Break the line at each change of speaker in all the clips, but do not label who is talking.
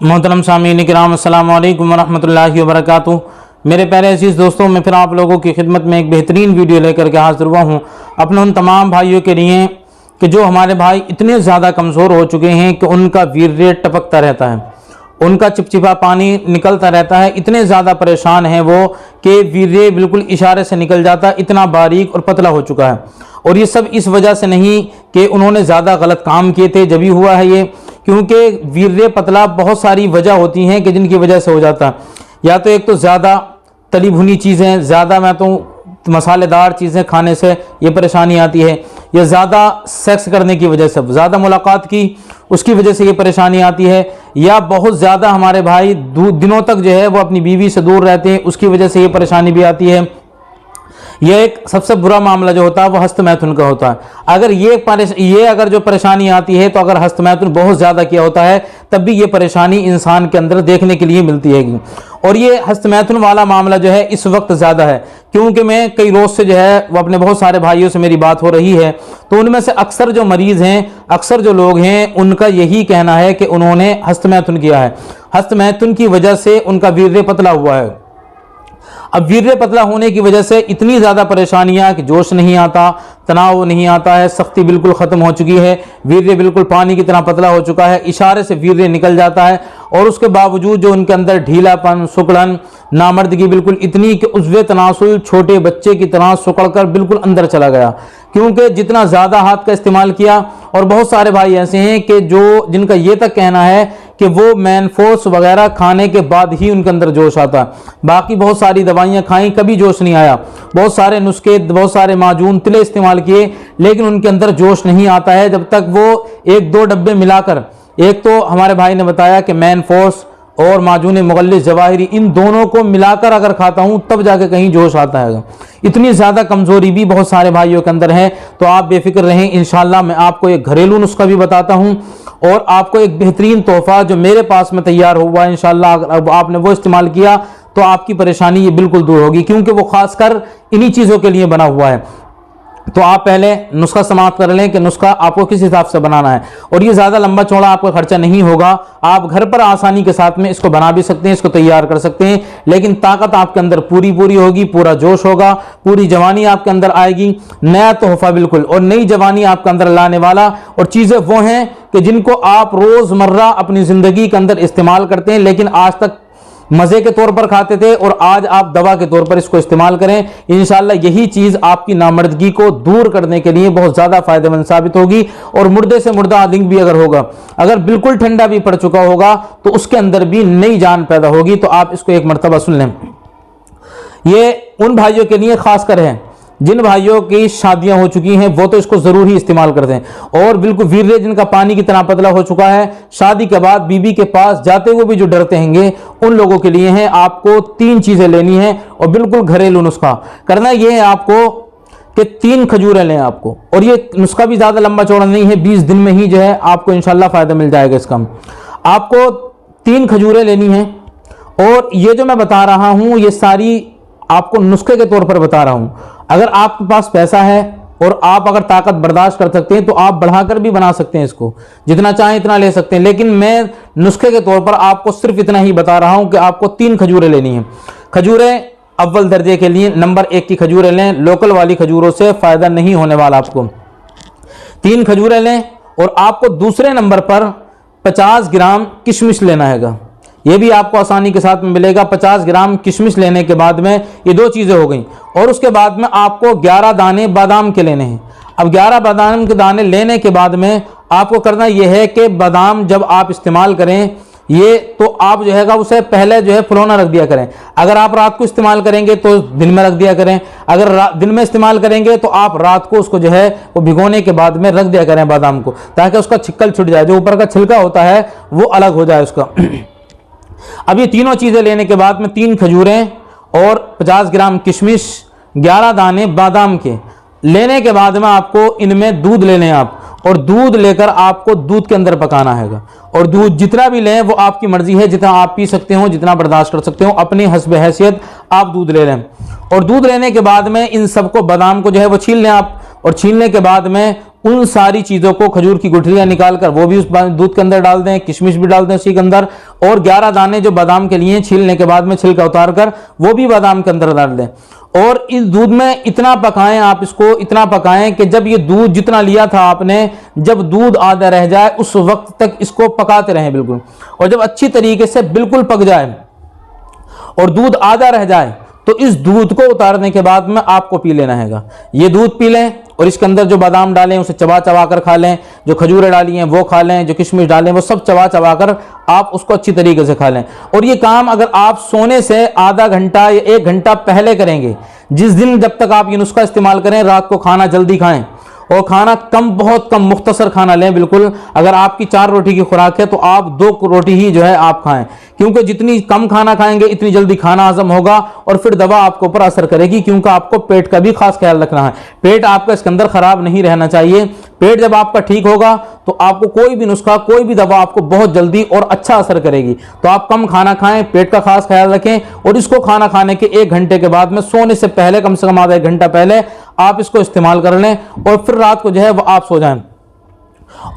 मोहतरम सामीन किराम अस्सलामु अलैकुम वरहमतुल्लाहि वबरकातुहू। मेरे प्यारे अजीज़ दोस्तों, मैं फिर आप लोगों की खिदमत में एक बेहतरीन वीडियो लेकर के हाजिर हुआ हूँ अपने उन तमाम भाइयों के लिए कि जो हमारे भाई इतने ज़्यादा कमज़ोर हो चुके हैं कि उनका वीर्य टपकता रहता है, उनका चिपचिपा पानी निकलता रहता है। इतने ज़्यादा परेशान हैं वो कि वीर्य बिल्कुल इशारे से निकल जाता, इतना बारीक और पतला हो चुका है। और ये सब इस वजह से नहीं कि उन्होंने ज़्यादा गलत काम किए थे जब भी हुआ है ये, क्योंकि वीर्य पतला बहुत सारी वजह होती हैं कि जिनकी वजह से हो जाता है। या तो एक तो ज़्यादा तली भुनी चीज़ें, ज़्यादा मैं तो मसालेदार चीज़ें खाने से ये परेशानी आती है, या ज़्यादा सेक्स करने की वजह से, ज़्यादा मुलाकात की उसकी वजह से ये परेशानी आती है, या बहुत ज़्यादा हमारे भाई दिनों तक जो है वो अपनी बीवी से दूर रहते हैं, उसकी वजह से ये परेशानी भी आती है। यह एक सबसे बुरा मामला जो होता है वो हस्तमैथुन का होता है। अगर ये अगर जो परेशानी आती है तो अगर हस्तमैथुन बहुत ज़्यादा किया होता है तब भी ये परेशानी इंसान के अंदर देखने के लिए मिलती है। और ये हस्तमैथुन वाला मामला जो है इस वक्त ज़्यादा है, क्योंकि मैं कई रोज़ से जो है वो अपने बहुत सारे भाइयों से मेरी बात हो रही है, तो उनमें से अक्सर जो मरीज़ हैं, अक्सर जो लोग हैं, उनका यही कहना है कि उन्होंने हस्तमैथुन किया है, हस्तमैथुन की वजह से उनका वीर्य पतला हुआ है। अब वीर्य पतला होने की वजह से इतनी ज़्यादा परेशानियां कि जोश नहीं आता, तनाव नहीं आता है, सख्ती बिल्कुल ख़त्म हो चुकी है, वीर्य बिल्कुल पानी की तरह पतला हो चुका है, इशारे से वीर्य निकल जाता है। और उसके बावजूद जो उनके अंदर ढीलापन, सुकड़न, नामर्दगी बिल्कुल इतनी कि उज़्वे तनासुल छोटे बच्चे की तरह सुकड़कर बिल्कुल अंदर चला गया, क्योंकि जितना ज़्यादा हाथ का इस्तेमाल किया। और बहुत सारे भाई ऐसे हैं कि जिनका ये तक कहना है कि वो मैनफोर्स वगैरह खाने के बाद ही उनके अंदर जोश आता, बाकी बहुत सारी दवाइयाँ खाई कभी जोश नहीं आया, बहुत सारे नुस्खे, बहुत सारे माजून तिले इस्तेमाल किए, लेकिन उनके अंदर जोश नहीं आता है जब तक वो एक दो डब्बे मिलाकर, एक तो हमारे भाई ने बताया कि मैनफोर्स और माजून मुगल्लिस जवाहिरी, इन दोनों को मिलाकर अगर खाता हूं तब जाके कहीं जोश आता है। इतनी ज़्यादा कमज़ोरी भी बहुत सारे भाइयों के अंदर है। तो आप बेफिक्र रहें, इंशाल्लाह मैं आपको एक घरेलू नुस्खा भी बताता हूं और आपको एक बेहतरीन तोहफा जो मेरे पास में तैयार हुआ है, इंशाल्लाह अगर आपने वो इस्तेमाल किया तो आपकी परेशानी ये बिल्कुल दूर होगी, क्योंकि वो खासकर इन्हीं चीज़ों के लिए बना हुआ है। तो आप पहले नुस्खा समाप्त कर लें कि नुस्खा आपको किस हिसाब से बनाना है, और ये ज़्यादा लंबा चौड़ा आपका खर्चा नहीं होगा। आप घर पर आसानी के साथ में इसको बना भी सकते हैं, इसको तैयार कर सकते हैं, लेकिन ताकत आपके अंदर पूरी होगी, पूरा जोश होगा, पूरी जवानी आपके अंदर आएगी, नया तोहफा बिल्कुल, और नई जवानी आपके अंदर लाने वाला। और चीज़ें वो हैं कि जिनको आप रोज़मर्रा अपनी ज़िंदगी के अंदर इस्तेमाल करते हैं, लेकिन आज तक मज़े के तौर पर खाते थे, और आज आप दवा के तौर पर इसको इस्तेमाल करें। इंशाल्लाह यही चीज़ आपकी नामर्दगी को दूर करने के लिए बहुत ज़्यादा फ़ायदेमंद साबित होगी। और मुर्दे से मुर्दा आदमी भी अगर होगा, अगर बिल्कुल ठंडा भी पड़ चुका होगा, तो उसके अंदर भी नई जान पैदा होगी। तो आप इसको एक मरतबा सुन लें। ये उन भाइयों के लिए खास कर है जिन भाइयों की शादियां हो चुकी हैं, वो तो इसको ज़रूर ही इस्तेमाल करते हैं। और बिल्कुल वीर्य जिनका पानी की तरह पतला हो चुका है, शादी के बाद बीबी के पास जाते हुए भी जो डरते हैंगे, उन लोगों के लिए है। आपको 3 चीज़ें लेनी है और बिल्कुल घरेलू नुस्खा करना ये है आपको कि 3 खजूरें लें आपको। और ये नुस्खा भी ज़्यादा लंबा चौड़ा नहीं है, 20 दिन में ही जो है आपको इंशाल्लाह फ़ायदा मिल जाएगा इसका। आपको 3 खजूरें लेनी हैं, और ये जो मैं बता रहा हूँ ये सारी आपको नुस्खे के तौर पर बता रहा हूँ। अगर आपके पास पैसा है और आप अगर ताकत बर्दाश्त कर सकते हैं तो आप बढ़ाकर भी बना सकते हैं, इसको जितना चाहें इतना ले सकते हैं, लेकिन मैं नुस्खे के तौर पर आपको सिर्फ इतना ही बता रहा हूं कि आपको 3 खजूरें लेनी हैं। खजूरें अव्वल दर्जे के लिए नंबर 1 की खजूरें लें, लोकल वाली खजूरों से फ़ायदा नहीं होने वाला। आपको 3 खजूरें लें, और आपको दूसरे नंबर पर 50 ग्राम किशमिश लेना है। ये भी आपको आसानी के साथ में मिलेगा। 50 ग्राम किशमिश लेने के बाद में ये 2 चीज़ें हो गई, और उसके बाद में आपको 11 दाने बादाम के लेने हैं। अब 11 बादाम के दाने लेने के बाद में आपको करना यह है कि बादाम जब आप इस्तेमाल करें ये, तो आप जो है उसे पहले जो है फुलौना रख दिया करें। अगर आप रात को इस्तेमाल करेंगे तो दिन में रख दिया करें, अगर दिन में इस्तेमाल करेंगे तो आप रात को उसको जो है वो भिगोने के बाद में रख दिया करें बादाम को, ताकि उसका छिक्कल छुट जाए, जो ऊपर का छिलका होता है वो अलग हो जाए उसका। अब ये तीनों चीज़ें लेने के बाद में 3 खजूरें और 50 ग्राम किशमिश, 11 दाने बादाम के लेने के बाद में आपको इनमें दूध लेने हैं आप, और दूध लेकर आपको दूध के अंदर पकाना है। और दूध जितना भी लें वो आपकी मर्जी है, जितना आप पी सकते हो, जितना बर्दाश्त कर सकते हो, अपनी हस्ब हैसियत आप दूध ले लें। और दूध लेने के बाद में इन सबको, बादाम को जो है वो छील लें आप, और छीलने के बाद में उन सारी चीज़ों को, खजूर की गुठलियाँ निकाल कर वो भी उस दूध के अंदर डाल दें, किशमिश भी डाल दें उसी के अंदर, और 11 दाने जो बादाम के लिए छीलने के बाद में छिलका उतार कर वो भी बादाम के अंदर डाल दें। और इस दूध में इतना पकाएं, आप इसको इतना पकाएं कि जब ये दूध जितना लिया था आपने, जब दूध आधा रह जाए उस वक्त तक इसको पकाते रहें बिल्कुल। और जब अच्छी तरीके से बिल्कुल पक जाए और दूध आधा रह जाए तो इस दूध को उतारने के बाद में आपको पी लेना हैगा। ये दूध पी लें और इसके अंदर जो बादाम डालें उसे चबा चबा कर खा लें, जो खजूरें डाली हैं वो खा लें, जो किशमिश डालें वो सब चबा चबा कर आप उसको अच्छी तरीके से खा लें। और ये काम अगर आप सोने से आधा घंटा या 1 घंटा पहले करेंगे, जिस दिन जब तक आप ये नुस्खा इस्तेमाल करें, रात को खाना जल्दी खाएं और खाना कम, बहुत कम, मुख्तसर खाना लें बिल्कुल। अगर आपकी 4 रोटी की खुराक है तो आप 2 रोटी ही जो है आप खाएं, क्योंकि जितनी कम खाना खाएंगे इतनी जल्दी खाना हजम होगा और फिर दवा आपके ऊपर असर करेगी, क्योंकि आपको पेट का भी खास ख्याल रखना है। पेट आपका इसके अंदर खराब नहीं रहना चाहिए। पेट जब आपका ठीक होगा तो आपको कोई भी नुस्खा, कोई भी दवा आपको बहुत जल्दी और अच्छा असर करेगी। तो आप कम खाना खाएं, पेट का खास ख्याल रखें और इसको खाना खाने के 1 घंटे के बाद में, सोने से पहले, कम से कम आधा 1 घंटा पहले आप इसको इस्तेमाल कर लें और फिर रात को जो है वो आप सो जाएं।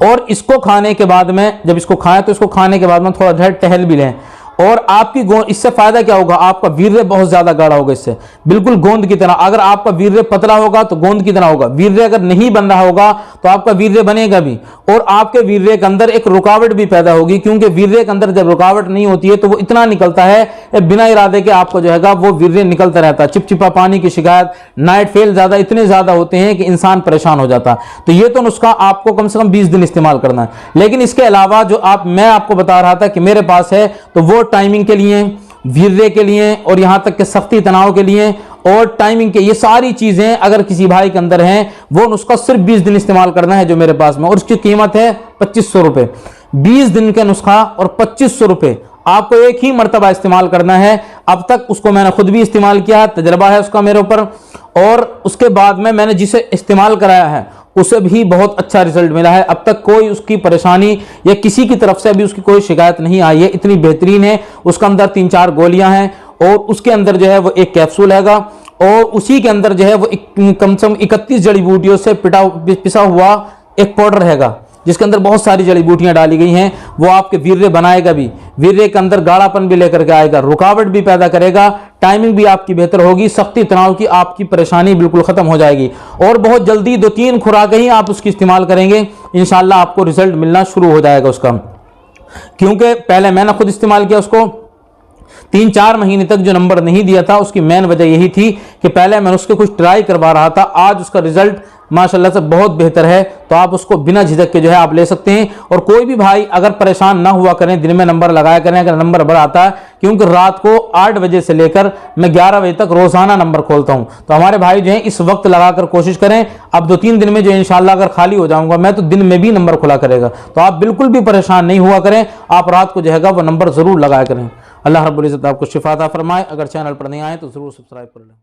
और इसको खाने के बाद में, जब इसको खाएं तो इसको खाने के बाद में थोड़ा जो है टहल भी लें। और आपकी गोंद, इससे फायदा क्या होगा, आपका वीर्य बहुत ज्यादा गाढ़ा होगा इससे, बिल्कुल गोंद की तरह। अगर आपका वीर्य पतला होगा तो गोंद की तरह होगा, वीर्य अगर नहीं बन रहा होगा तो आपका वीर्य बनेगा भी और आपके वीर्य के अंदर एक रुकावट भी पैदा होगी, क्योंकि वीर्य के अंदर जब रुकावट नहीं होती है तो वो इतना निकलता है बिना इरादे के, आपको जो है वो वीर्य निकलता रहता है। चिपचिपा पानी की शिकायत, नाइट फेल ज्यादा, इतने ज्यादा होते हैं कि इंसान परेशान हो जाता है। तो ये तो नुस्खा आपको कम से कम 20 दिन इस्तेमाल करना है। लेकिन इसके अलावा जो मैं आपको बता रहा था कि मेरे पास है, तो वो टाइमिंग के लिए, वीर्य के लिए और यहां तक कि सख्ती तनाव के लिए और टाइमिंग के, ये सारी चीजें अगर किसी भाई के अंदर हैं, वो नुस्खा सिर्फ 20 दिन इस्तेमाल करना है जो मेरे पास में, और उसकी कीमत है 2500 रुपए। 20 दिन का नुस्खा और 2500 रुपए आपको एक ही मर्तबा इस्तेमाल करना है। अब तक उसको मैंने खुद भी इस्तेमाल किया, तजर्बा है उसका मेरे ऊपर, और उसके बाद में मैंने जिसे इस्तेमाल कराया है उसे भी बहुत अच्छा रिजल्ट मिला है। अब तक कोई उसकी परेशानी या किसी की तरफ से अभी उसकी कोई शिकायत नहीं आई है, इतनी बेहतरीन है। उसके अंदर 3-4 गोलियां हैं और उसके अंदर जो है वो 1 कैप्सूल हैगा और उसी के अंदर जो है वो कम से कम 31 जड़ी बूटियों से पिसा हुआ एक पाउडर हैगा, जिसके अंदर बहुत सारी जड़ी बूटियां डाली गई हैं। वो आपके वीर्य बनाएगा भी, वीर्य के अंदर गाढ़ापन भी लेकर के आएगा, रुकावट भी पैदा करेगा, टाइमिंग भी आपकी बेहतर होगी, सख्ती तनाव की आपकी परेशानी बिल्कुल खत्म हो जाएगी। और बहुत जल्दी 2-3 खुराकें ही आप उसकी इस्तेमाल करेंगे, इंशाल्लाह आपको रिजल्ट मिलना शुरू हो जाएगा उसका। क्योंकि पहले मैंने खुद इस्तेमाल किया उसको, 3-4 महीने तक जो नंबर नहीं दिया था उसकी मेन वजह यही थी कि पहले मैं उसके कुछ ट्राई करवा रहा था। आज उसका रिजल्ट माशाल्लाह से बहुत बेहतर है, तो आप उसको बिना झिझक के जो है आप ले सकते हैं। और कोई भी भाई अगर परेशान ना हुआ करें, दिन में नंबर लगाया करें अगर नंबर बढ़ आता है, क्योंकि रात को 8 बजे से लेकर मैं 11 बजे तक रोजाना नंबर खोलता हूं। तो हमारे भाई जो है इस वक्त लगाकर कोशिश करें। अब 2-3 दिन में जो इंशाल्लाह अगर खाली हो जाऊंगा मैं, तो दिन में भी नंबर खुला करेगा। तो आप बिल्कुल भी परेशान नहीं हुआ करें, आप रात को जो है वो नंबर जरूर लगाया करें। अल्लाह रब्बुल इज्जत आपको शिफा अता फरमाए। अगर चैनल पर नहीं आए तो जरूर सब्सक्राइब कर लें।